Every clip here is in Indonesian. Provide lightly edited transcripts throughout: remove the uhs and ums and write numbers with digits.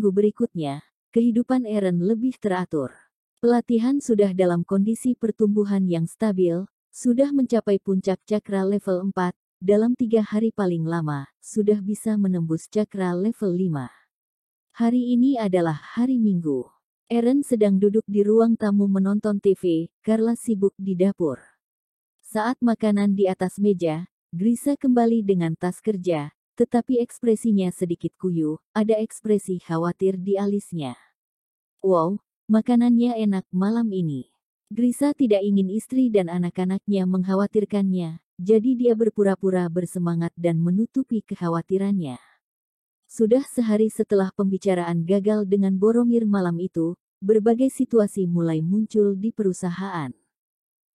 minggu berikutnya, kehidupan Eren lebih teratur. Pelatihan sudah dalam kondisi pertumbuhan yang stabil, sudah mencapai puncak cakra level 4, dalam 3 hari paling lama, sudah bisa menembus cakra level 5. Hari ini adalah hari Minggu. Eren sedang duduk di ruang tamu menonton TV, Carla sibuk di dapur. Saat makanan di atas meja, Grisa kembali dengan tas kerja, tetapi ekspresinya sedikit kuyu, ada ekspresi khawatir di alisnya. Wow, makanannya enak malam ini. Grisa tidak ingin istri dan anak-anaknya mengkhawatirkannya, jadi dia berpura-pura bersemangat dan menutupi kekhawatirannya. Sudah sehari setelah pembicaraan gagal dengan Boromir malam itu, berbagai situasi mulai muncul di perusahaan.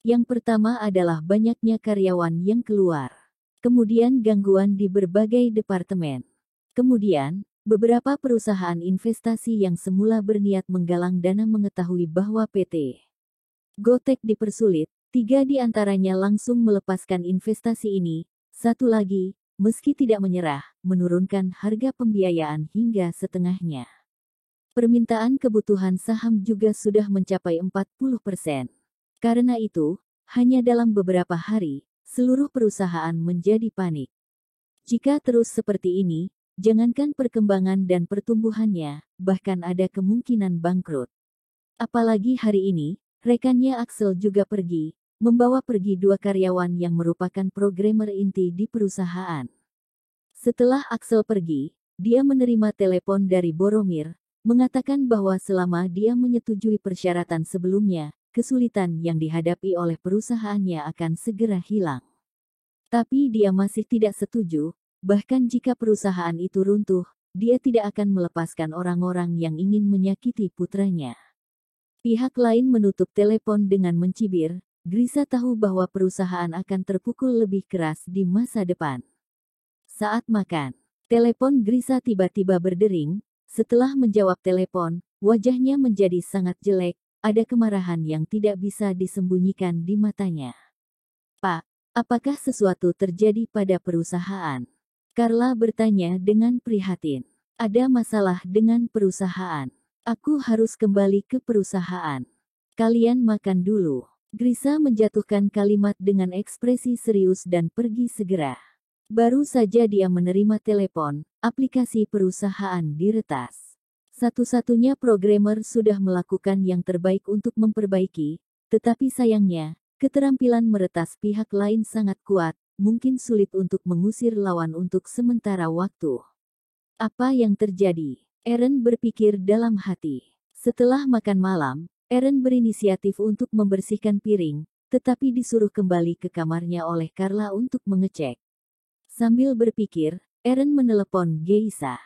Yang pertama adalah banyaknya karyawan yang keluar. Kemudian gangguan di berbagai departemen. Kemudian, beberapa perusahaan investasi yang semula berniat menggalang dana mengetahui bahwa PT Gotek dipersulit, 3 di antaranya langsung melepaskan investasi ini, satu lagi, meski tidak menyerah, menurunkan harga pembiayaan hingga setengahnya. Permintaan kebutuhan saham juga sudah mencapai 40%. Karena itu, hanya dalam beberapa hari, seluruh perusahaan menjadi panik. Jika terus seperti ini, jangankan perkembangan dan pertumbuhannya, bahkan ada kemungkinan bangkrut. Apalagi hari ini, rekannya Axel juga pergi, membawa pergi 2 karyawan yang merupakan programmer inti di perusahaan. Setelah Axel pergi, dia menerima telepon dari Boromir, mengatakan bahwa selama dia menyetujui persyaratan sebelumnya, kesulitan yang dihadapi oleh perusahaannya akan segera hilang. Tapi dia masih tidak setuju, bahkan jika perusahaan itu runtuh, dia tidak akan melepaskan orang-orang yang ingin menyakiti putranya. Pihak lain menutup telepon dengan mencibir, Grisa tahu bahwa perusahaan akan terpukul lebih keras di masa depan. Saat makan, telepon Grisa tiba-tiba berdering. Setelah menjawab telepon, wajahnya menjadi sangat jelek, ada kemarahan yang tidak bisa disembunyikan di matanya. Pak, apakah sesuatu terjadi pada perusahaan? Carla bertanya dengan prihatin. Ada masalah dengan perusahaan. Aku harus kembali ke perusahaan. Kalian makan dulu. Grisa menjatuhkan kalimat dengan ekspresi serius dan pergi segera. Baru saja dia menerima telepon, aplikasi perusahaan diretas. Satu-satunya programmer sudah melakukan yang terbaik untuk memperbaiki, tetapi sayangnya, keterampilan meretas pihak lain sangat kuat, mungkin sulit untuk mengusir lawan untuk sementara waktu. Apa yang terjadi? Eren berpikir dalam hati. Setelah makan malam, Eren berinisiatif untuk membersihkan piring, tetapi disuruh kembali ke kamarnya oleh Carla untuk mengecek. Sambil berpikir, Eren menelepon Geisa.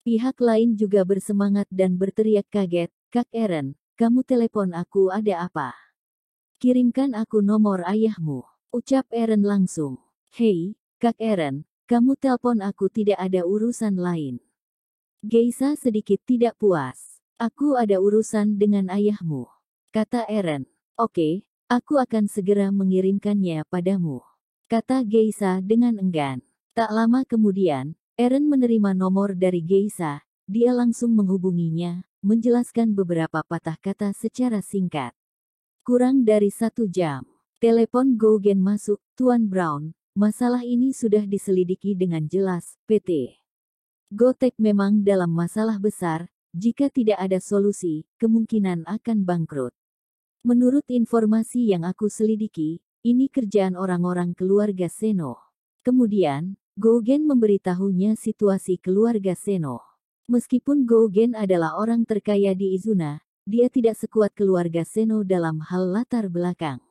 Pihak lain juga bersemangat dan berteriak kaget, "Kak Eren, kamu telepon aku ada apa? Kirimkan aku nomor ayahmu," ucap Eren langsung. "Hei, Kak Eren, kamu telepon aku tidak ada urusan lain." Geisa sedikit tidak puas. "Aku ada urusan dengan ayahmu," kata Eren. "Oke, aku akan segera mengirimkannya padamu," kata Geisa dengan enggan. Tak lama kemudian, Eren menerima nomor dari Geisa, dia langsung menghubunginya, menjelaskan beberapa patah kata secara singkat. Kurang dari 1 jam, telepon Gougen masuk, "Tuan Brown, masalah ini sudah diselidiki dengan jelas, PT Gotek memang dalam masalah besar, jika tidak ada solusi, kemungkinan akan bangkrut. Menurut informasi yang aku selidiki, ini kerjaan orang-orang keluarga Seno." Kemudian, Gougen memberitahunya situasi keluarga Seno. Meskipun Gougen adalah orang terkaya di Izuna, dia tidak sekuat keluarga Seno dalam hal latar belakang.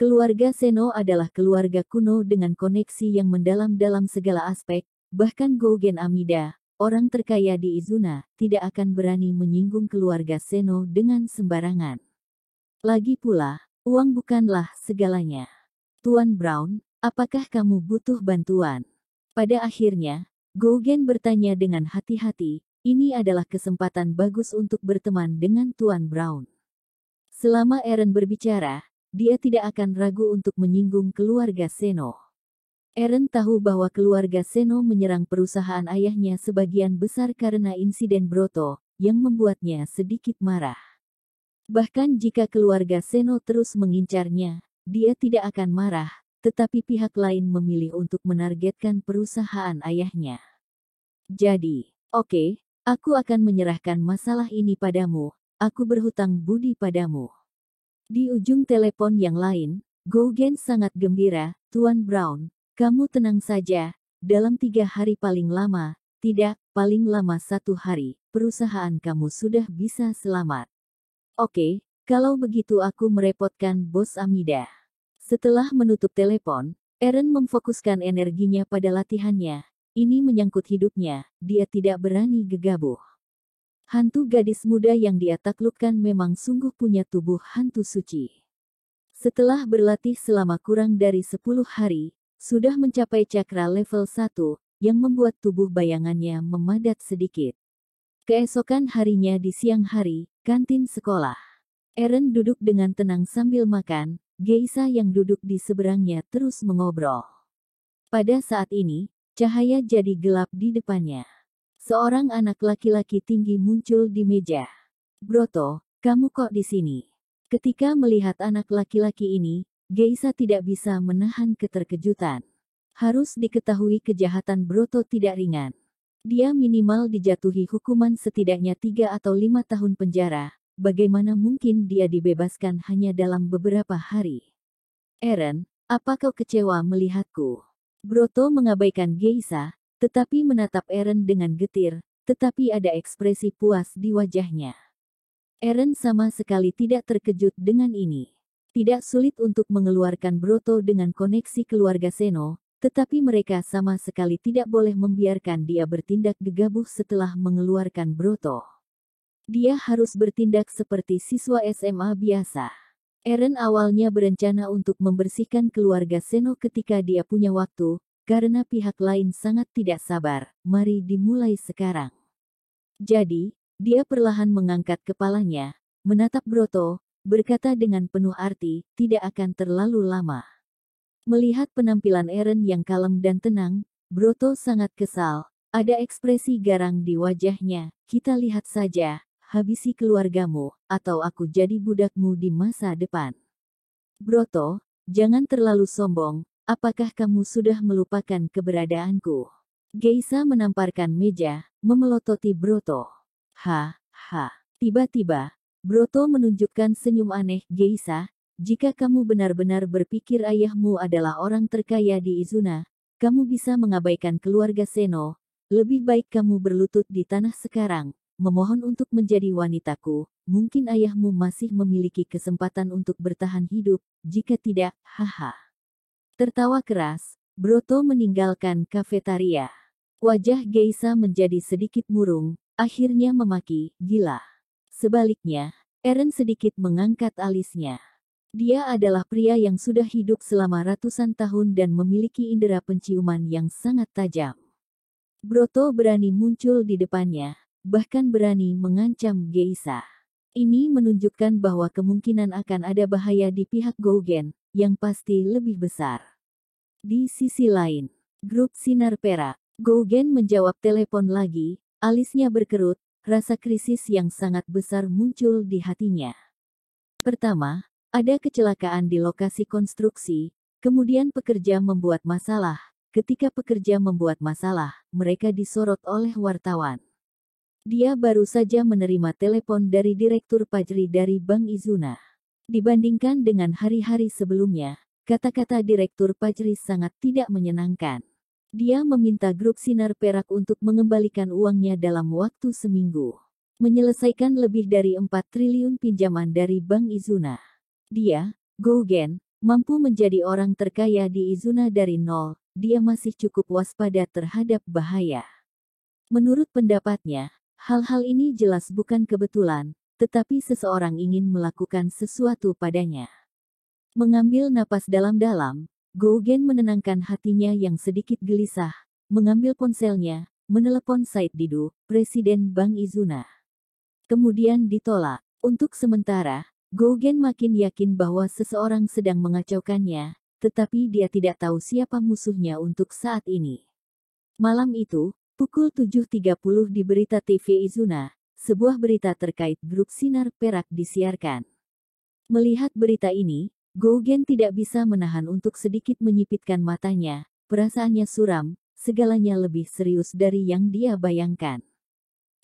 Keluarga Seno adalah keluarga kuno dengan koneksi yang mendalam dalam segala aspek, bahkan Gougen Amida, orang terkaya di Izuna, tidak akan berani menyinggung keluarga Seno dengan sembarangan. Lagi pula, uang bukanlah segalanya. "Tuan Brown, apakah kamu butuh bantuan?" Pada akhirnya, Gougen bertanya dengan hati-hati, ini adalah kesempatan bagus untuk berteman dengan Tuan Brown. Selama Eren berbicara, dia tidak akan ragu untuk menyinggung keluarga Seno. Eren tahu bahwa keluarga Seno menyerang perusahaan ayahnya sebagian besar karena insiden Broto, yang membuatnya sedikit marah. Bahkan jika keluarga Seno terus mengincarnya, dia tidak akan marah, tetapi pihak lain memilih untuk menargetkan perusahaan ayahnya. Jadi, oke, aku akan menyerahkan masalah ini padamu, aku berhutang budi padamu. Di ujung telepon yang lain, Gougen sangat gembira, Tuan Brown, kamu tenang saja, dalam 3 hari paling lama, tidak, paling lama 1 hari, perusahaan kamu sudah bisa selamat. Oke, kalau begitu aku merepotkan Bos Amida. Setelah menutup telepon, Eren memfokuskan energinya pada latihannya. Ini menyangkut hidupnya, dia tidak berani gegabah. Hantu gadis muda yang dia taklukkan memang sungguh punya tubuh hantu suci. Setelah berlatih selama kurang dari 10 hari, sudah mencapai cakra level 1, yang membuat tubuh bayangannya memadat sedikit. Keesokan harinya di siang hari, kantin sekolah. Eren duduk dengan tenang sambil makan, Geisa yang duduk di seberangnya terus mengobrol. Pada saat ini, cahaya jadi gelap di depannya. Seorang anak laki-laki tinggi muncul di meja. Broto, kamu kok di sini? Ketika melihat anak laki-laki ini, Geisa tidak bisa menahan keterkejutan. Harus diketahui kejahatan Broto tidak ringan. Dia minimal dijatuhi hukuman setidaknya 3 atau 5 tahun penjara. Bagaimana mungkin dia dibebaskan hanya dalam beberapa hari? Eren, apa kau kecewa melihatku? Broto mengabaikan Geisa, tetapi menatap Eren dengan getir, tetapi ada ekspresi puas di wajahnya. Eren sama sekali tidak terkejut dengan ini. Tidak sulit untuk mengeluarkan Broto dengan koneksi keluarga Seno, tetapi mereka sama sekali tidak boleh membiarkan dia bertindak gegabah setelah mengeluarkan Broto. Dia harus bertindak seperti siswa SMA biasa. Eren awalnya berencana untuk membersihkan keluarga Seno ketika dia punya waktu, karena pihak lain sangat tidak sabar. Mari dimulai sekarang. Jadi, dia perlahan mengangkat kepalanya, menatap Broto, berkata dengan penuh arti, tidak akan terlalu lama. Melihat penampilan Eren yang kalem dan tenang, Broto sangat kesal. Ada ekspresi garang di wajahnya. Kita lihat saja, habisi keluargamu, atau aku jadi budakmu di masa depan. Broto, jangan terlalu sombong. Apakah kamu sudah melupakan keberadaanku? Geisa menamparkan meja, memelototi Broto. Ha. Tiba-tiba, Broto menunjukkan senyum aneh. Geisa, jika kamu benar-benar berpikir ayahmu adalah orang terkaya di Izuna, kamu bisa mengabaikan keluarga Seno. Lebih baik kamu berlutut di tanah sekarang, memohon untuk menjadi wanitaku. Mungkin ayahmu masih memiliki kesempatan untuk bertahan hidup, jika tidak, haha. Tertawa keras, Broto meninggalkan kafetaria. Wajah Geisa menjadi sedikit murung, akhirnya memaki, gila. Sebaliknya, Eren sedikit mengangkat alisnya. Dia adalah pria yang sudah hidup selama ratusan tahun dan memiliki indera penciuman yang sangat tajam. Broto berani muncul di depannya, bahkan berani mengancam Geisa. Ini menunjukkan bahwa kemungkinan akan ada bahaya di pihak Gougen, yang pasti lebih besar. Di sisi lain, grup Sinar Perak, Gougen menjawab telepon lagi, alisnya berkerut, rasa krisis yang sangat besar muncul di hatinya. Pertama, ada kecelakaan di lokasi konstruksi, kemudian pekerja membuat masalah. Ketika pekerja membuat masalah, mereka disorot oleh wartawan. Dia baru saja menerima telepon dari Direktur Pajri dari Bank Izuna. Dibandingkan dengan hari-hari sebelumnya, kata-kata Direktur Pajri sangat tidak menyenangkan. Dia meminta grup Sinar Perak untuk mengembalikan uangnya dalam waktu seminggu. Menyelesaikan lebih dari 4 triliun pinjaman dari Bank Izuna. Dia, Gougen, mampu menjadi orang terkaya di Izuna dari nol. Dia masih cukup waspada terhadap bahaya. Menurut pendapatnya, hal-hal ini jelas bukan kebetulan, tetapi seseorang ingin melakukan sesuatu padanya. Mengambil napas dalam-dalam, Gougen menenangkan hatinya yang sedikit gelisah, mengambil ponselnya, menelepon Said Didu, Presiden Bank Izuna. Kemudian ditolak. Untuk sementara, Gougen makin yakin bahwa seseorang sedang mengacaukannya, tetapi dia tidak tahu siapa musuhnya untuk saat ini. Malam itu, pukul 7.30 di berita TV Izuna, sebuah berita terkait grup Sinar Perak disiarkan. Melihat berita ini, Gougen tidak bisa menahan untuk sedikit menyipitkan matanya. Perasaannya suram, segalanya lebih serius dari yang dia bayangkan.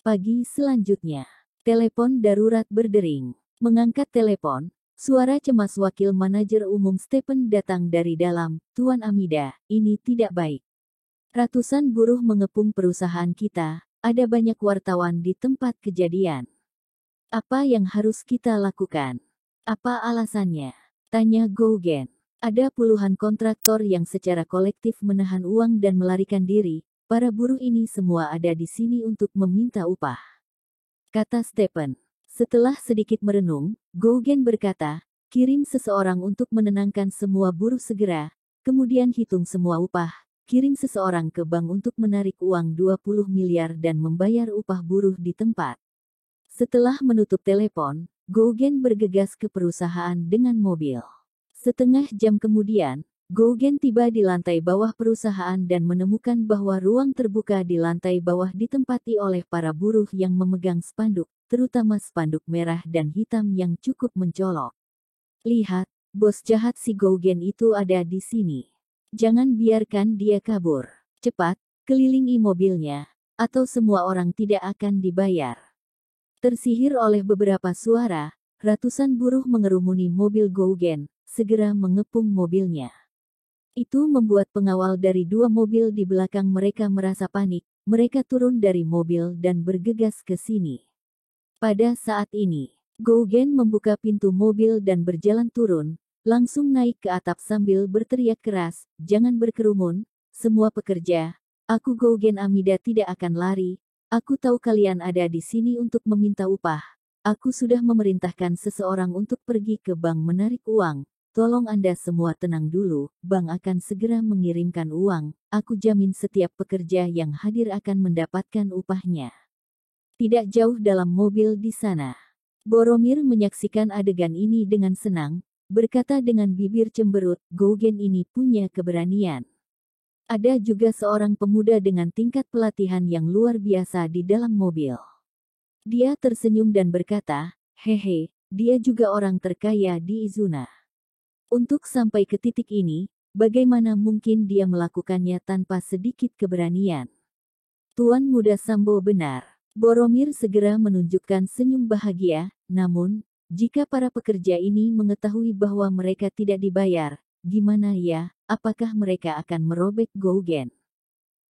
Pagi selanjutnya, telepon darurat berdering. Mengangkat telepon, suara cemas wakil manajer umum Stephen datang dari dalam. "Tuan Amida, ini tidak baik. Ratusan buruh mengepung perusahaan kita, ada banyak wartawan di tempat kejadian. Apa yang harus kita lakukan? Apa alasannya?" tanya Gougen. "Ada puluhan kontraktor yang secara kolektif menahan uang dan melarikan diri. Para buruh ini semua ada di sini untuk meminta upah," kata Stephen. Setelah sedikit merenung, Gougen berkata, "Kirim seseorang untuk menenangkan semua buruh segera, kemudian hitung semua upah, kirim seseorang ke bank untuk menarik uang 20 miliar dan membayar upah buruh di tempat." Setelah menutup telepon, Gougen bergegas ke perusahaan dengan mobil. Setengah jam kemudian, Gougen tiba di lantai bawah perusahaan dan menemukan bahwa ruang terbuka di lantai bawah ditempati oleh para buruh yang memegang spanduk, terutama spanduk merah dan hitam yang cukup mencolok. "Lihat, bos jahat si Gougen itu ada di sini. Jangan biarkan dia kabur. Cepat, kelilingi mobilnya, atau semua orang tidak akan dibayar." Tersihir oleh beberapa suara, ratusan buruh mengerumuni mobil Gougen, segera mengepung mobilnya. Itu membuat pengawal dari 2 mobil di belakang mereka merasa panik. Mereka turun dari mobil dan bergegas ke sini. Pada saat ini, Gougen membuka pintu mobil dan berjalan turun, langsung naik ke atap sambil berteriak keras, "Jangan berkerumun, semua pekerja. Aku Gougen Amida tidak akan lari. Aku tahu kalian ada di sini untuk meminta upah. Aku sudah memerintahkan seseorang untuk pergi ke bank menarik uang. Tolong Anda semua tenang dulu, bank akan segera mengirimkan uang. Aku jamin setiap pekerja yang hadir akan mendapatkan upahnya." Tidak jauh dalam mobil di sana, Boromir menyaksikan adegan ini dengan senang, berkata dengan bibir cemberut, "Gougen ini punya keberanian." Ada juga seorang pemuda dengan tingkat pelatihan yang luar biasa di dalam mobil. Dia tersenyum dan berkata, "Hehe, dia juga orang terkaya di Izuna. Untuk sampai ke titik ini, bagaimana mungkin dia melakukannya tanpa sedikit keberanian?" "Tuan Muda Sambo benar." Boromir segera menunjukkan senyum bahagia, "Namun, jika para pekerja ini mengetahui bahwa mereka tidak dibayar, gimana ya? Apakah mereka akan merobek Gougen?"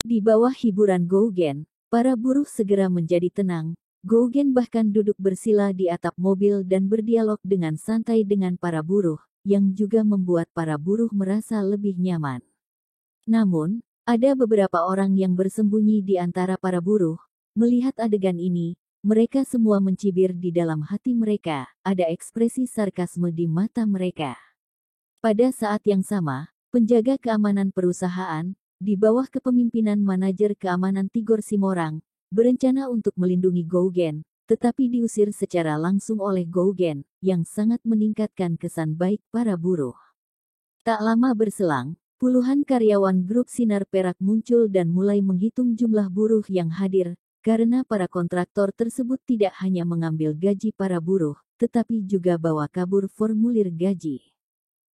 Di bawah hiburan Gougen, para buruh segera menjadi tenang. Gougen bahkan duduk bersila di atap mobil dan berdialog dengan santai dengan para buruh, yang juga membuat para buruh merasa lebih nyaman. Namun, ada beberapa orang yang bersembunyi di antara para buruh. Melihat adegan ini, mereka semua mencibir di dalam hati mereka, ada ekspresi sarkasme di mata mereka. Pada saat yang sama, penjaga keamanan perusahaan, di bawah kepemimpinan manajer keamanan Tigor Simorang, berencana untuk melindungi Gougen, tetapi diusir secara langsung oleh Gougen, yang sangat meningkatkan kesan baik para buruh. Tak lama berselang, puluhan karyawan grup Sinar Perak muncul dan mulai menghitung jumlah buruh yang hadir, karena para kontraktor tersebut tidak hanya mengambil gaji para buruh, tetapi juga bawa kabur formulir gaji.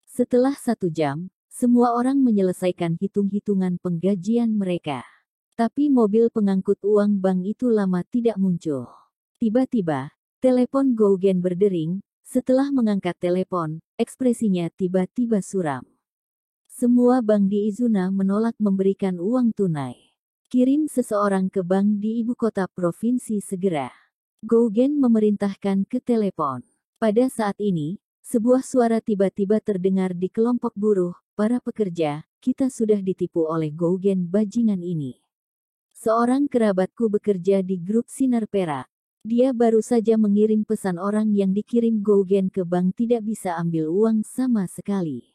Setelah 1 jam, semua orang menyelesaikan hitung-hitungan penggajian mereka. Tapi mobil pengangkut uang bank itu lama tidak muncul. Tiba-tiba, telepon Gougen berdering. Setelah mengangkat telepon, ekspresinya tiba-tiba suram. Semua bank di Izuna menolak memberikan uang tunai. "Kirim seseorang ke bank di ibu kota provinsi segera," Gougen memerintahkan ke telepon. Pada saat ini, sebuah suara tiba-tiba terdengar di kelompok buruh, "Para pekerja, kita sudah ditipu oleh Gougen bajingan ini. Seorang kerabatku bekerja di grup Sinar Perak. Dia baru saja mengirim pesan orang yang dikirim Gougen ke bank tidak bisa ambil uang sama sekali."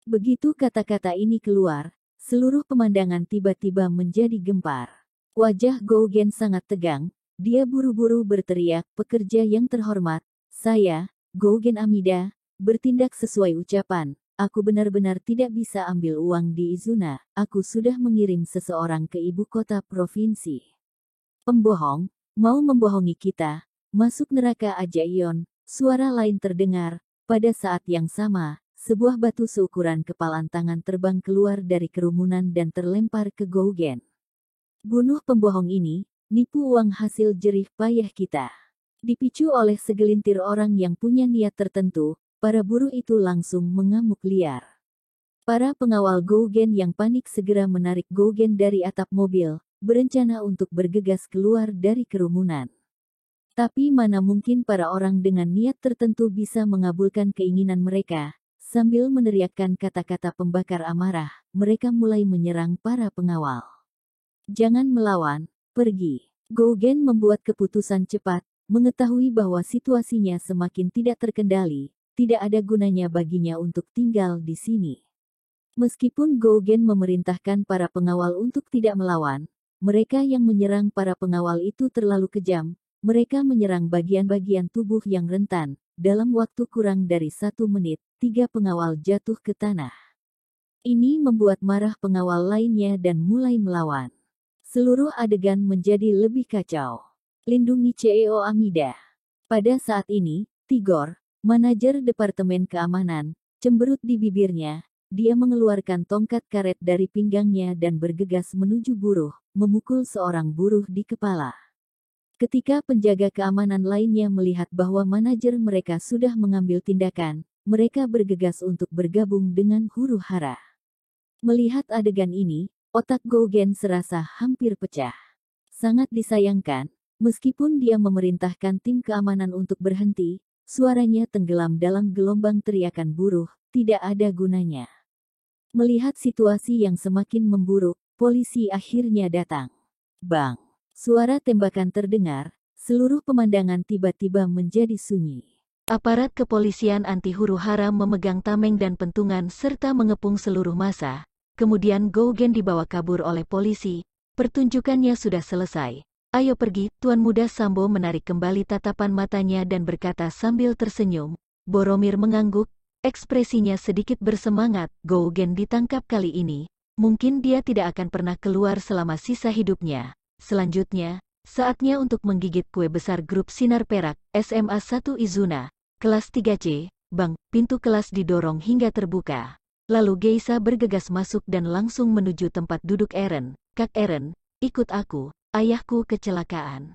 Begitu kata-kata ini keluar, seluruh pemandangan tiba-tiba menjadi gempar. Wajah Gougen sangat tegang, dia buru-buru berteriak, "Pekerja yang terhormat, saya, Gougen Amida, bertindak sesuai ucapan. Aku benar-benar tidak bisa ambil uang di Izuna. Aku sudah mengirim seseorang ke ibu kota provinsi." "Pembohong, Mau membohongi kita? Masuk neraka aja Ion. Suara lain terdengar. Pada saat yang sama, sebuah batu seukuran kepalan tangan terbang keluar dari kerumunan dan terlempar ke Gougen. Bunuh pembohong ini, nipu uang hasil jerih payah kita. Dipicu oleh segelintir orang yang punya niat tertentu, para buruh itu langsung mengamuk liar. Para pengawal Gougen yang panik segera menarik Gougen dari atap mobil, berencana untuk bergegas keluar dari kerumunan. Tapi mana mungkin para orang dengan niat tertentu bisa mengabulkan keinginan mereka. Sambil meneriakkan kata-kata pembakar amarah, mereka mulai menyerang para pengawal. Jangan melawan, pergi. Gougen membuat keputusan cepat, mengetahui bahwa situasinya semakin tidak terkendali, tidak ada gunanya baginya untuk tinggal di sini. Meskipun Gougen memerintahkan para pengawal untuk tidak melawan, mereka yang menyerang para pengawal itu terlalu kejam. Mereka menyerang bagian-bagian tubuh yang rentan. Dalam waktu kurang dari 1 menit, 3 pengawal jatuh ke tanah. Ini membuat marah pengawal lainnya dan mulai melawan. Seluruh adegan menjadi lebih kacau. Lindungi CEO Amida. Pada saat ini, Tigor, manajer Departemen Keamanan, cemberut di bibirnya. Dia mengeluarkan tongkat karet dari pinggangnya dan bergegas menuju buruh, memukul seorang buruh di kepala. Ketika penjaga keamanan lainnya melihat bahwa manajer mereka sudah mengambil tindakan, mereka bergegas untuk bergabung dengan huru-hara. Melihat adegan ini, otak Gougen serasa hampir pecah. Sangat disayangkan, meskipun dia memerintahkan tim keamanan untuk berhenti, suaranya tenggelam dalam gelombang teriakan buruh, tidak ada gunanya. Melihat situasi yang semakin memburuk, polisi akhirnya datang. Bang! Suara tembakan terdengar, seluruh pemandangan tiba-tiba menjadi sunyi. Aparat kepolisian anti huru-hara memegang tameng dan pentungan serta mengepung seluruh massa. Kemudian Gougen dibawa kabur oleh polisi. Pertunjukannya sudah selesai. Ayo pergi, Tuan Muda Sambo menarik kembali tatapan matanya dan berkata sambil tersenyum. Boromir mengangguk, ekspresinya sedikit bersemangat. Gougen ditangkap kali ini. Mungkin dia tidak akan pernah keluar selama sisa hidupnya. Selanjutnya, saatnya untuk menggigit kue besar grup Sinar Perak, SMA 1 Izuna, kelas 3C. Bang, pintu kelas didorong hingga terbuka. Lalu Geisa bergegas masuk dan langsung menuju tempat duduk Eren. Kak Eren, ikut aku, ayahku kecelakaan.